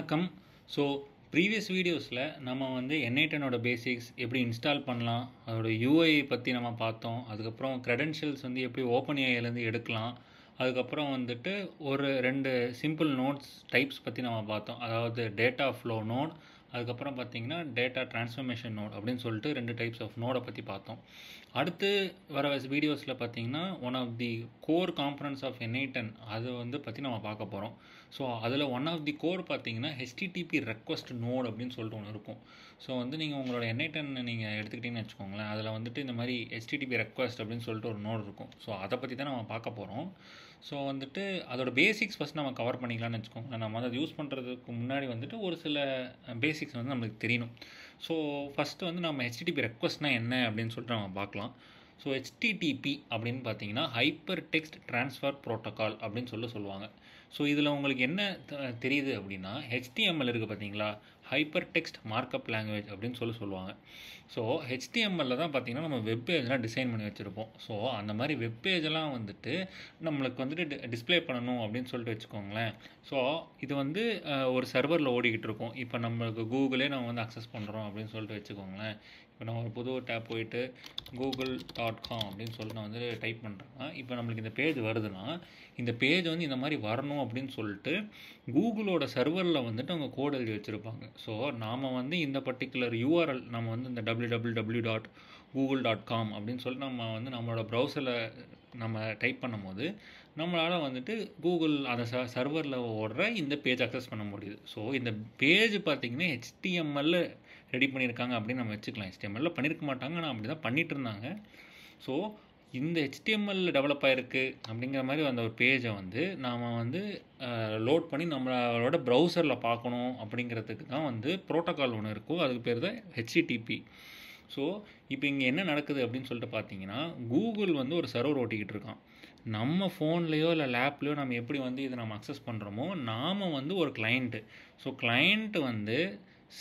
வணக்கம். So previous வீடியோஸில் நம்ம வந்து N8 பேசிக்ஸ் எப்படி இன்ஸ்டால் பண்ணலாம், அதோட யூஐ பற்றி நம்ம பார்த்தோம். அதுக்கப்புறம் க்ரெடென்ஷியல்ஸ் வந்து எப்படி ஓப்பன் ஏஐலேருந்து எடுக்கலாம். அதுக்கப்புறம் வந்துட்டு ஒரு 2 சிம்பிள் நோட்ஸ் டைப்ஸ் பற்றி நம்ம பார்த்தோம். அதாவது டேட்டா ஃப்ளோ நோட், அதுக்கப்புறம் பார்த்தீங்கன்னா டேட்டா ட்ரான்ஸ்ஃபர்மேஷன் நோட் அப்படின்னு சொல்லிட்டு 2 டைப்ஸ் ஆஃப் நோடை பற்றி பார்த்தோம். அடுத்து வர வீடியோஸில் பார்த்தீங்கன்னா one of the core components of N8 அது வந்து பற்றி நம்ம பார்க்க போகிறோம். ஸோ அதில் ஒன் ஆஃப் தி கோர் பார்த்தீங்கன்னா HTTP ரெக்வஸ்ட் நோட் அப்படின்னு சொல்லிட்டு ஒன்று இருக்கும். ஸோ வந்து நீங்கள் உங்களோட N8 நீங்கள் எடுத்துக்கிட்டீங்கன்னு வச்சுக்கோங்களேன், அதில் வந்துட்டு இந்த மாதிரி HTTP ரெக்வஸ்ட் அப்படின்னு சொல்லிட்டு ஒரு நோட் இருக்கும். ஸோ அதை பற்றி தான் நம்ம பார்க்க போகிறோம். ஸோ வந்துட்டு அதோட பேசிக்ஸ் ஃபஸ்ட் நம்ம கவர் பண்ணிக்கலாம்னு வச்சுக்கோங்களேன். நம்ம அதை யூஸ் பண்ணுறதுக்கு முன்னாடி வந்துட்டு ஒரு சில பேசிக்ஸ் வந்து நம்மளுக்கு தெரியணும். ஸோ ஃபஸ்ட்டு வந்து நம்ம HTTP ரெக்வஸ்ட்னால் என்ன அப்படின்னு சொல்லிட்டு நம்ம பார்க்கலாம். ஸோ HTTP அப்படின்னு பார்த்தீங்கன்னா ஹைப்பர் டெக்ஸ்ட் ட்ரான்ஸ்ஃபர் ப்ரோட்டோக்கால் அப்படின்னு சொல்லுவாங்க. ஸோ இதில் உங்களுக்கு என்ன தெரியுது அப்படின்னா, HTML இருக்குது பார்த்தீங்களா, ஹைப்பர் டெக்ஸ்ட் மார்க்அப் லாங்குவேஜ் அப்படின்னு சொல்லுவாங்க. ஸோ HTMLல தான் பார்த்தீங்கன்னா நம்ம வெப் பேஜ்லாம் டிசைன் பண்ணி வச்சுருப்போம். ஸோ அந்த மாதிரி வெப் பேஜெல்லாம் வந்துட்டு நம்மளுக்கு வந்துட்டு டிஸ்பிளே பண்ணணும் அப்படின்னு சொல்லிட்டு வச்சுக்கோங்களேன். ஸோ இது வந்து ஒரு சர்வரில் ஓடிக்கிட்டு இருக்கும். இப்போ நம்மளுக்கு கூகுளே நம்ம வந்து அக்சஸ் பண்ணுறோம் அப்படின்னு சொல்லிட்டு வச்சுக்கோங்களேன். இப்போ நான் ஒரு புது டேப் போயிட்டு google.com அப்படின்னு சொல்லிட்டு நான் வந்து டைப் பண்ணுறேன்னா, இப்போ நம்மளுக்கு இந்த பேஜ் வருதுன்னா, இந்த பேஜ் வந்து இந்த மாதிரி வரணும் அப்படின்னு சொல்லிட்டு கூகுளோட சர்வரில் வந்துட்டு அவங்க கோட் எழுதி வச்சுருப்பாங்க. ஸோ நாம் வந்து இந்த பர்டிகுலர் URL நம்ம வந்து இந்த www.google.com அப்படின்னு சொல்லிட்டு நம்ம வந்து நம்மளோட ப்ரௌசரில் நம்ம டைப் பண்ணும்போது நம்மளால் வந்துட்டு கூகுள் அந்த சர்வரில் ஓடுற இந்த பேஜ் அக்சஸ் பண்ண முடியுது. ஸோ இந்த பேஜ் பார்த்திங்கன்னா HTML ரெடி பண்ணியிருக்காங்க அப்படின்னு நம்ம வச்சுக்கலாம். HTML பண்ணியிருக்க மாட்டாங்க, ஆனால் அப்படி தான் பண்ணிகிட்டு இருந்தாங்க. ஸோ இந்த HTML டெவலப் ஆகிருக்கு அப்படிங்கிற மாதிரி அந்த ஒரு பேஜை வந்து நாம் வந்து லோட் பண்ணி நம்மளோட ப்ரௌசரில் பார்க்கணும் அப்படிங்கிறதுக்கு தான் வந்து ப்ரோட்டோக்கால் ஒன்று இருக்கும். அதுக்கு பேர் தான் HTTP. ஸோ இப்போ இங்கே என்ன நடக்குது அப்படின்னு சொல்லிட்டு பார்த்தீங்கன்னா, கூகுள் வந்து ஒரு சர்வர் ஓட்டிக்கிட்டு இருக்கான். நம்ம ஃபோன்லேயோ இல்லை லேப்லேயோ நம்ம எப்படி வந்து இதை நம்ம அக்சஸ் பண்ணுறோமோ, நாம் வந்து ஒரு கிளைண்ட்டு. ஸோ கிளைண்ட்டு வந்து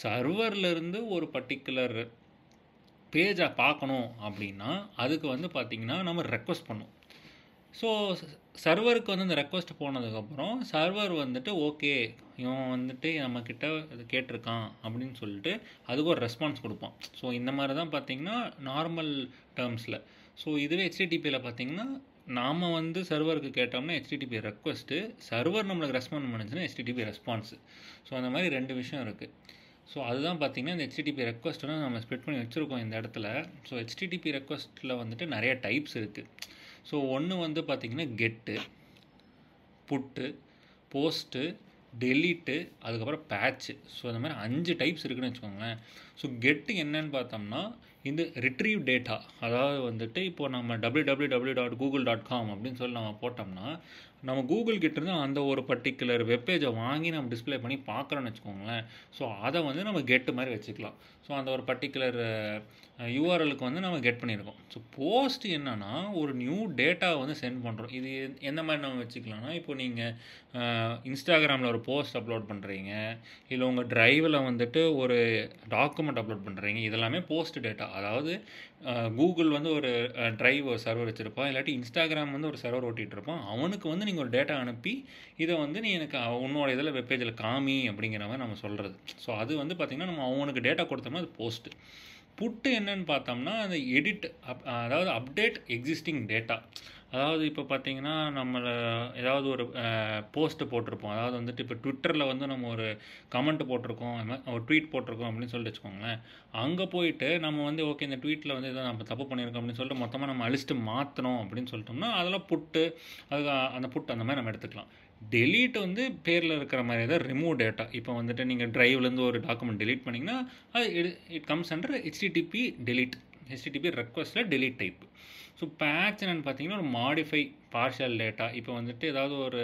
சர்வர்லேருந்து ஒரு பர்டிகுலர் பேஜை பார்க்கணும் அப்படின்னா அதுக்கு வந்து பார்த்திங்கன்னா நம்ம ரெக்வஸ்ட் பண்ணோம். ஸோ சர்வருக்கு வந்து இந்த ரெக்வஸ்ட் போனதுக்கப்புறம் சர்வர் வந்துட்டு ஓகே, இவன் வந்துட்டு நம்மக்கிட்ட இது கேட்டிருக்கான் அப்படின்னு சொல்லிட்டு அதுக்கு ஒரு ரெஸ்பான்ஸ் கொடுப்பான். ஸோ இந்த மாதிரி தான் பார்த்திங்கன்னா நார்மல் டேர்ம்ஸில். ஸோ இதுவே HTTPயில் பார்த்திங்கன்னா நாம் வந்து சர்வருக்கு கேட்டோம்னா HTTP ரெக்வஸ்ட்டு, சர்வர் நம்மளுக்கு ரெஸ்பாண்ட் பண்ணுச்சுன்னா HTTP ரெஸ்பான்ஸு. ஸோ அந்த மாதிரி 2 விஷயம் இருக்குது. ஸோ அதுதான் பார்த்திங்கன்னா இந்த HTTP ரெக்வஸ்ட் வந்து நம்ம ஸ்ப்ளிட் பண்ணி வச்சுருக்கோம் இந்த இடத்துல. ஸோ HTTP ரெக்வஸ்ட்டில் வந்துட்டு நிறைய டைப்ஸ் இருக்குது. ஸோ ஒன்று வந்து பார்த்திங்கன்னா கெட்டு, புட்டு, போஸ்ட்டு, டெலீட்டு, அதுக்கப்புறம் பேட்ச்சு. ஸோ இந்த மாதிரி 5 டைப்ஸ் இருக்குதுன்னு வச்சுக்கோங்களேன். ஸோ கெட்டு என்னன்னு பார்த்தோம்னா இந்த ரிட்ரீவ் டேட்டா, அதாவது வந்துட்டு இப்போ நம்ம www.google.com அப்படின்னு சொல்லி நம்ம போட்டோம்னா நம்ம கூகுள் கிட்டேருந்து அந்த ஒரு பர்டிகுலர் வெப்பேஜை வாங்கி நம்ம டிஸ்பிளே பண்ணி பார்க்குறோன்னு வச்சுக்கோங்களேன். ஸோ அதை வந்து நம்ம கெட்டு மாதிரி வச்சுக்கலாம். ஸோ அந்த ஒரு பர்டிகுலர் URLக்கு வந்து நம்ம கெட் பண்ணியிருக்கோம். ஸோ போஸ்ட் என்னென்னா ஒரு நியூ டேட்டாவை வந்து சென்ட் பண்ணுறோம். இது எந்த மாதிரி நம்ம வச்சுக்கலாம்னா, இப்போ நீங்கள் இன்ஸ்டாகிராமில் ஒரு போஸ்ட் அப்லோட் பண்ணுறீங்க, இல்லை உங்கள் ட்ரைவில் வந்துட்டு ஒரு டாக்குமெண்ட் அப்லோட் பண்ணுறீங்க, இதெல்லாமே போஸ்ட் டேட்டா. அதாவது கூகுள் வந்து ஒரு ட்ரைவ் சர்வர் வச்சுருப்பான், இல்லாட்டி இன்ஸ்டாகிராம் வந்து ஒரு சர்வர் ஓட்டிகிட்டு இருப்பான். அவனுக்கு வந்து நீங்கள் ஒரு டேட்டா அனுப்பி இதை வந்து நீ எனக்கு உன்னோட இதில் வெப்பேஜில் காமி அப்படிங்கிற மாதிரி நம்ம சொல்கிறது. ஸோ அது வந்து பார்த்திங்கன்னா நம்ம அவனுக்கு டேட்டா கொடுத்தோம்னா அது போஸ்ட்டு. புட்டு என்னன்னு பார்த்தோம்னா அந்த எடிட் அதாவது அப்டேட் எக்ஸிஸ்டிங் டேட்டா. அதாவது இப்போ பார்த்தீங்கன்னா நம்மளை ஏதாவது ஒரு போஸ்ட்டு போட்டிருப்போம், அதாவது வந்துட்டு இப்போ ட்விட்டரில் வந்து நம்ம ஒரு கமெண்ட் போட்டிருக்கோம், ஒரு ட்வீட் போட்டிருக்கோம் அப்படின்னு சொல்லிட்டு வச்சுக்கோங்களேன். அங்கே போயிட்டு நம்ம வந்து ஓகே இந்த ட்வீட்டில் வந்து எதாவது நம்ம தப்பு பண்ணியிருக்கோம் அப்படின்னு சொல்லிட்டு மொத்தமாக நம்ம அழிச்சிட்டு மாற்றணும் அப்படின்னு சொல்லிட்டோம்னா அதெல்லாம் புட்டு, அதுக்கு அந்த புட்டு அந்த மாதிரி நம்ம எடுத்துக்கலாம். டெலீட் வந்து பேரில் இருக்கிற மாதிரி தான் ரிமூவ் டேட்டா. இப்போ வந்துட்டு நீங்கள் ட்ரைவ்லேருந்து ஒரு டாக்குமெண்ட் டெலீட் பண்ணிங்கன்னா அது it comes under HTTP delete, HTTP ரெக்வஸ்ட்டில் டெலீட் டைப். ஸோ பேட்ச் என்னென்னு பார்த்தீங்கன்னா ஒரு மாடிஃபை பார்ஷியல் டேட்டா. இப்போ வந்துட்டு ஏதாவது ஒரு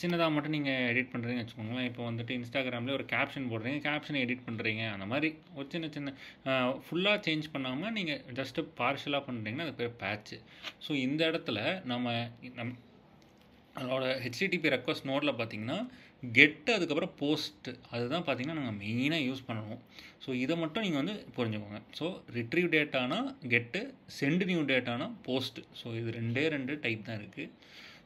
சின்னதாக மட்டும் நீங்கள் எடிட் பண்ணுறீங்கன்னு வச்சுக்கோங்களேன். இப்போ வந்துட்டு இன்ஸ்டாகிராம்லேயே ஒரு கேப்ஷன் போடுறீங்க, கேப்ஷனை எடிட் பண்ணுறீங்க, அந்த மாதிரி ஒரு சின்ன ஃபுல்லாக சேஞ்ச் பண்ணாமல் நீங்கள் ஜஸ்ட்டு பார்ஷியலாக பண்ணுறீங்கன்னா அது பேர் பேட்ச்சு. ஸோ இந்த இடத்துல அதோட HTTP ரெக்வஸ்ட் நோடில் பார்த்திங்கன்னா கெட்டு, அதுக்கப்புறம் போஸ்ட்டு, அதுதான் பார்த்திங்கன்னா நாங்கள் மெயினாக யூஸ் பண்ணுவோம். ஸோ இதை மட்டும் நீங்கள் வந்து புரிஞ்சுக்கோங்க. ஸோ ரிட்ரீவ் டேட்டானா கெட்டு, சென்ட் நியூ டேட்டானா போஸ்ட்டு. ஸோ இது 2 டைப் தான் இருக்குது.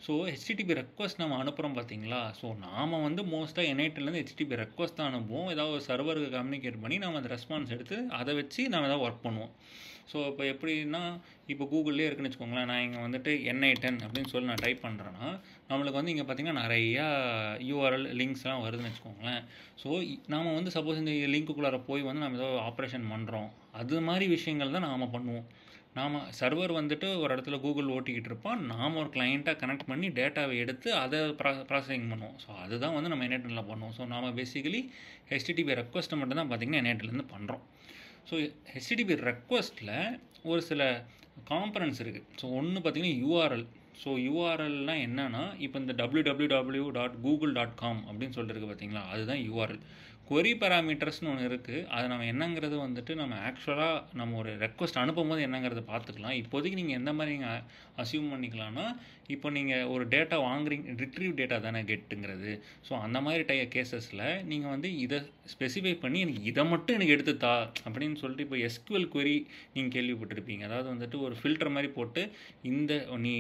ஸோ ஹெச்டிடிபி ரெக்வஸ்ட் நம்ம அனுப்புகிறோம் பார்த்தீங்களா? ஸோ நாம் வந்து மோஸ்ட்டாக என்ஐடிலேருந்து ஹெச்டிடிபி ரெக்வஸ்ட் தான் அனுப்புவோம். ஏதாவது ஒரு சர்வருக்கு கம்யூனிகேட் பண்ணி நம்ம அந்த ரெஸ்பான்ஸ் எடுத்து அதை வச்சு நம்ம ஏதாவது ஒர்க் பண்ணுவோம். ஸோ இப்போ எப்படின்னா, இப்போ கூகுள்லேயே இருக்குன்னு வச்சுக்கோங்களேன். நான் இங்கே வந்துட்டு NI10 அப்படின்னு சொல்லி நான் டைப் பண்ணுறேன்னா, நம்மளுக்கு வந்து இங்கே பார்த்தீங்கன்னா நிறையா URL லிங்க்ஸ்லாம் வருதுன்னு வச்சுக்கோங்களேன். ஸோ நாம் வந்து சப்போஸ் இந்த லிங்க்குள்ளார போய் வந்து நம்ம ஏதோ ஆப்ரேஷன் பண்ணுறோம், அது மாதிரி விஷயங்கள் தான் நாம் பண்ணுவோம். நாம் சர்வர் வந்துட்டு ஒரு இடத்துல கூகுள் ஓட்டிக்கிட்டு இருப்போம், நாம் ஒரு கிளைண்ட்டாக கனெக்ட் பண்ணி டேட்டாவை எடுத்து அதை ப்ராசஸிங் பண்ணுவோம். ஸோ அதுதான் வந்து நம்ம NI10ல பண்ணுவோம். ஸோ நாம் பேசிக்கலி ஹெச்டிடிபி ரெக்வஸ்ட்டை மட்டும் தான் பார்த்திங்கன்னா NI10லேருந்து பண்ணுறோம். ஸோ ஹெச்டிடிபி ரெக்வஸ்ட்டில் ஒரு சில காம்பனன்ட்ஸ் இருக்குது. ஸோ ஒன்று பார்த்திங்கன்னா URL. ஸோ URLனால் என்னென்னா, இப்போ இந்த www.google.com அப்படின்னு சொல்லிட்டு இருக்குது பார்த்தீங்களா, அதுதான் URL. query parametersனு ஒன்று இருக்குது. அது நம்ம என்னங்கிறது வந்துட்டு நம்ம ஆக்சுவலாக நம்ம ஒரு ரெக்வஸ்ட் அனுப்பும்போது என்னங்கிறத பார்த்துக்கலாம். இப்போதைக்கு நீங்கள் எந்த மாதிரி நீங்கள் அசியூம் பண்ணிக்கலாம்னா, இப்போ நீங்கள் ஒரு டேட்டா வாங்குறீங்க, ரிட்ரீவ் டேட்டா தானே கெட்டுங்கிறது. ஸோ அந்த மாதிரி கேசஸில் நீங்கள் வந்து இதை ஸ்பெசிஃபை பண்ணி எனக்கு இதை மட்டும் எனக்கு எடுத்துத்தா அப்படின்னு சொல்லிட்டு, இப்போ SQL query நீங்கள் கேள்விப்பட்டிருப்பீங்க. அதாவது வந்துட்டு ஒரு ஃபில்டர் மாதிரி போட்டு இந்த நீ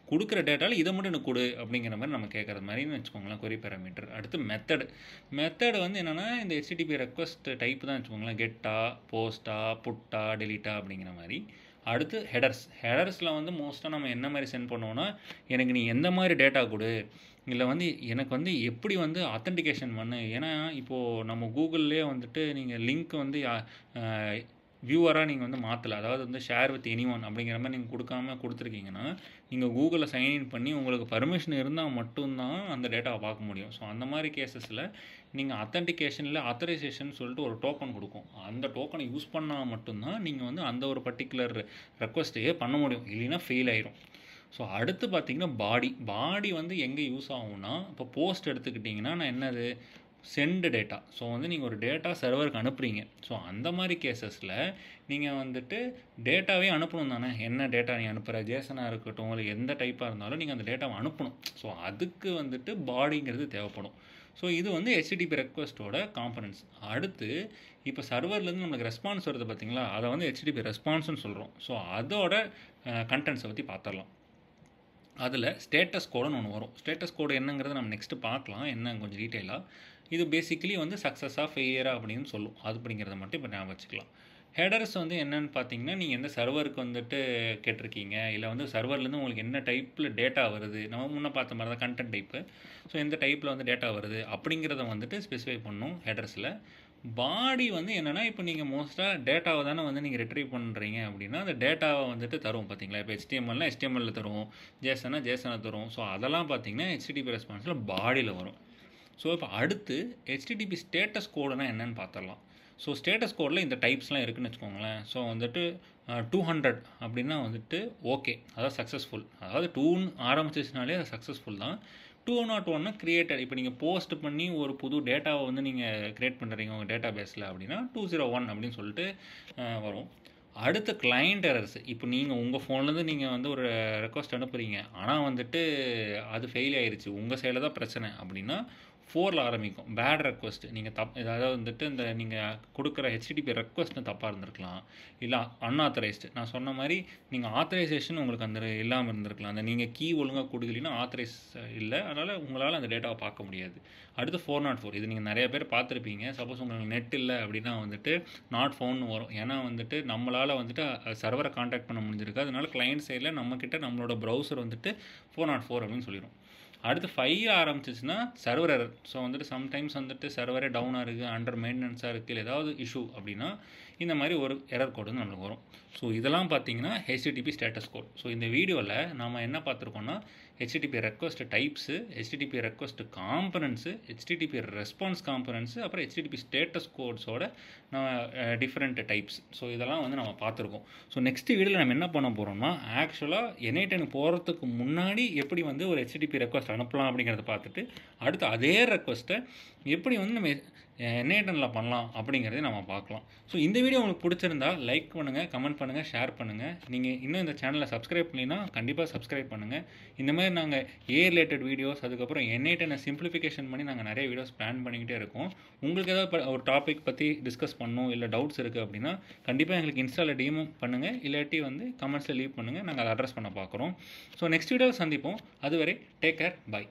கொடுக்குற டேட்டாவில் இதை மட்டும் எனக்கு கொடு அப்படிங்கிற மாதிரி நம்ம கேட்குற மாதிரின்னு வச்சுக்கோங்களேன் query parameter. அடுத்து மெத்தடு வந்து என்னென்னா, இந்த ஹெச்டிடிபி ரெக்வஸ்ட் டைப் தான் வச்சுக்கோங்களேன். கெட்டா, போஸ்ட்டா, புட்டா, டெலிட்டா அப்படிங்கிற மாதிரி. அடுத்து ஹெடர்ஸில் வந்து மோஸ்ட்டாக நம்ம என்ன மாதிரி சென்ட் பண்ணுவோன்னா, எனக்கு நீ எந்த மாதிரி டேட்டா கொடு, இல்லை வந்து எனக்கு வந்து எப்படி வந்து அத்தன்டிகேஷன் பண்ணு. ஏன்னா இப்போது நம்ம கூகுள்லேயே வந்துட்டு நீங்கள் லிங்க் வந்து வியூவராக நீங்கள் வந்து மாற்றலை, அதாவது வந்து ஷேர் வித் எனிஒன் அப்படிங்கிற மாதிரி நீங்கள் கொடுத்துருக்கீங்கன்னா, நீங்கள் கூகுளில் சைன்இன் பண்ணி உங்களுக்கு பர்மிஷன் இருந்தால் மட்டும்தான் அந்த டேட்டாவை பார்க்க முடியும். ஸோ அந்த மாதிரி கேசஸில் நீங்கள் அத்தன்டிகேஷனில் ஆத்தரைசேஷன் சொல்லிட்டு ஒரு டோக்கன் கொடுக்கும். அந்த டோக்கனை யூஸ் பண்ணால் மட்டும்தான் நீங்கள் வந்து அந்த ஒரு பர்டிகுலர் ரெக்வஸ்ட்டையே பண்ண முடியும், இல்லைன்னா ஃபெயில் ஆயிரும். ஸோ அடுத்து பார்த்திங்கன்னா பாடி வந்து எங்கே யூஸ் ஆகும்னா, இப்போ போஸ்ட் எடுத்துக்கிட்டிங்கன்னா நான் என்னது சென்டு டேட்டா. ஸோ வந்து நீங்கள் ஒரு டேட்டா சர்வருக்கு அனுப்புகிறீங்க. ஸோ அந்த மாதிரி கேசஸில் நீங்கள் வந்துட்டு டேட்டாவே அனுப்பணும் தானே. என்ன டேட்டா நீ அனுப்புகிற, ஜேசனாக இருக்கட்டும் இல்லை எந்த டைப்பாக இருந்தாலும் நீங்கள் அந்த டேட்டாவை அனுப்பணும். ஸோ அதுக்கு வந்துட்டு பாடிங்கிறது தேவைப்படும். ஸோ இது வந்து ஹெச்டிடிபி ரெக்வஸ்ட்டோட காம்பனன்ட்ஸ். அடுத்து இப்போ சர்வர்லேருந்து நம்மளுக்கு ரெஸ்பான்ஸ் வருது பார்த்தீங்களா, அதை வந்து ஹெச்டிடிபி ரெஸ்பான்ஸ்னு சொல்கிறோம். ஸோ அதோட கண்டென்ட்ஸை பற்றி பார்த்துடலாம். அதில் ஸ்டேட்டஸ் கோடுன்னு ஒன்று வரும். ஸ்டேட்டஸ் கோடு என்னங்கிறத நம்ம நெக்ஸ்ட்டு பார்க்கலாம், என்ன கொஞ்சம் டீட்டெயிலாக. இது பேசிக்கலி வந்து சக்ஸஸாக ஃபெயிலியராக அப்படின்னு சொல்லும். அது அப்படிங்கிறத மட்டும் இப்போ ஞாபகம் வச்சுக்கலாம். ஹெடர்ஸ் வந்து என்னென்னு பார்த்தீங்கன்னா, நீங்கள் எந்த சர்வருக்கு வந்துட்டு கேட்டிருக்கீங்க, இல்லை வந்து சர்வர்லேருந்து உங்களுக்கு என்ன டைப்பில் டேட்டா வருது, நம்ம முன்னே பார்த்த மாதிரி தான் கண்டென்ட் டைப்பு. ஸோ எந்த டைப்பில் வந்து டேட்டா வருது அப்படிங்கிறத வந்துட்டு ஸ்பெசிஃபை பண்ணணும் ஹெடர்ஸில். பாடி வந்து என்னென்னா, இப்போ நீங்கள் மோஸ்ட்டாக டேட்டாவை தானே வந்து நீங்கள் ரிட்ரீவ் பண்ணுறீங்க அப்படின்னா, அந்த டேட்டாவை வந்துட்டு தரும் பார்த்தீங்களா. இப்போ HTML தரும், ஜேசனை தரும். ஸோ அதெல்லாம் பார்த்தீங்கன்னா ஹெச்டிடிபி ரெஸ்பான்ஸில் பாடியில் வரும். ஸோ இப்போ அடுத்து ஹெச்டிடிபி ஸ்டேட்டஸ் கோடுனா என்னென்னு பார்த்துடலாம். ஸோ ஸ்டேட்டஸ் கோடில் இந்த டைப்ஸ்லாம் இருக்குதுன்னு வச்சுக்கோங்களேன். ஸோ வந்துட்டு 200 அப்படின்னா வந்துட்டு ஓகே, அதாவது சக்ஸஸ்ஃபுல். அதாவது 2ன்னு ஆரம்பிச்சிச்சுனாலே அது சக்ஸஸ்ஃபுல் தான். 201 கிரியேட்டட். இப்போ நீங்கள் போஸ்ட் பண்ணி ஒரு புது டேட்டாவை வந்து நீங்கள் க்ரியேட் பண்ணுறீங்க உங்கள் டேட்டா பேஸில் அப்படின்னா 201 அப்படின்னு சொல்லிட்டு வரும். அடுத்த கிளைண்ட் எரர்ஸ். இப்போ நீங்கள் உங்கள் ஃபோன்லேருந்து நீங்கள் வந்து ஒரு ரெக்வஸ்ட் அனுப்புகிறீங்க, ஆனால் வந்துட்டு அது ஃபெயில் ஆயிடுச்சு, உங்கள் சைடில் தான் பிரச்சனை அப்படின்னா 4ல் ஆரம்பிக்கும். Bad request. நீங்கள் அதாவது வந்துட்டு இந்த நீங்கள் கொடுக்குற ஹெச்டிடிபி ரெக்வஸ்ட்டு தப்பாக இருந்திருக்கலாம், இல்லை அன்ஆத்தரைஸ்டு. நான் சொன்ன மாதிரி நீங்கள் ஆத்தரைசேஷன் உங்களுக்கு அந்த இல்லாமல் இருந்திருக்கலாம். அந்த நீங்கள் கீ ஒழுங்காக கொடுக்கலன்னா ஆத்தரைஸ் இல்லை, அதனால் உங்களால் அந்த டேட்டாவை பார்க்க முடியாது. அடுத்து 404. இது நீங்கள் நிறைய பேர் பார்த்துருப்பீங்க. சப்போஸ் உங்களுக்கு நெட் இல்லை அப்படின்னா வந்துட்டு நாட் ஃபோன்னு வரும். ஏன்னா வந்துட்டு நம்மளால் வந்துட்டு சர்வரை கான்டாக்ட் பண்ண முடிஞ்சிருக்கு. அதனால கிளைண்ட் சைடில் நம்மக்கிட்ட நம்மளோட ப்ரௌசர் வந்துட்டு 404 அப்படின்னு சொல்லிடும். அடுத்து 5 ஆரம்பிச்சிச்சுன்னா சர்வர் எரர். ஸோ வந்துட்டு சம்டைம்ஸ் வந்துட்டு சர்வரே டவுனாக இருக்குது, அண்டர் மெயின்டெனன்ஸாக இருக்குது, இல்லை ஏதாவது இஷ்யூ அப்படின்னா இந்த மாதிரி ஒரு எரர் கோடு வந்து நம்மளுக்கு வரும். ஸோ இதெல்லாம் பார்த்தீங்கன்னா ஹெச்டிடிபி ஸ்டேட்டஸ் கோட். ஸோ இந்த வீடியோவில் நம்ம என்ன பார்த்துருக்கோம்னா, HTTP request types, HTTP request components, HTTP response components, அப்புறம் ஹெச்டிடிபி ஸ்டேட்டஸ் கோட்ஸோட டிஃப்ரெண்ட் டைப்ஸ். ஸோ இதெல்லாம் வந்து நம்ம பார்த்துருக்கோம். ஸோ நெக்ஸ்ட் வீடியோவில் நம்ம என்ன பண்ண போகிறோம்னா, ஆக்சுவலாக NI10 போகிறதுக்கு முன்னாடி எப்படி வந்து ஒரு ஹெச்டிடிபி ரெக்வஸ்ட் அனுப்பலாம் அப்படிங்கிறத பார்த்துட்டு, அடுத்து அதே ரெக்வஸ்ட்டை எப்படி வந்து நம்ம N8Nல பண்ணலாம் அப்படிங்கிறதையும் நம்ம பார்க்கலாம். ஸோ இந்த வீடியோ உங்களுக்கு பிடிச்சிருந்தா லைக் பண்ணுங்கள், கமெண்ட் பண்ணுங்கள், ஷேர் பண்ணுங்கள். நீங்கள் இன்னும் இந்த சேனலை சப்ஸ்கிரைப் பண்ணலைன்னா கண்டிப்பாக சப்ஸ்கிரைப் பண்ணுங்கள். இந்த மாதிரி நாங்கள் ரிலேட்டட் வீடியோஸ், அதுக்கப்புறம் N8N சிம்பிளிஃபிகேஷன் பண்ணி நாங்கள் நிறைய வீடியோஸ் பிளான் பண்ணிக்கிட்டே இருக்கோம். உங்களுக்கு ஏதாவது ஒரு டாபிக் பற்றி டிஸ்கஸ் பண்ணணும் இல்லை டவுட்ஸ் இருக்குது அப்படின்னா கண்டிப்பாக எங்களுக்கு இன்ஸ்டாவில் டிஎம் பண்ணுங்கள், இல்லாட்டி வந்து கமெண்ட்ஸில் லீவ் பண்ணுங்கள். நாங்கள் அதை அட்ரஸ் பண்ண பார்க்குறோம். ஸோ நெக்ஸ்ட் வீடியோவில் சந்திப்போம். அதுவரை டேக் கேர், பை.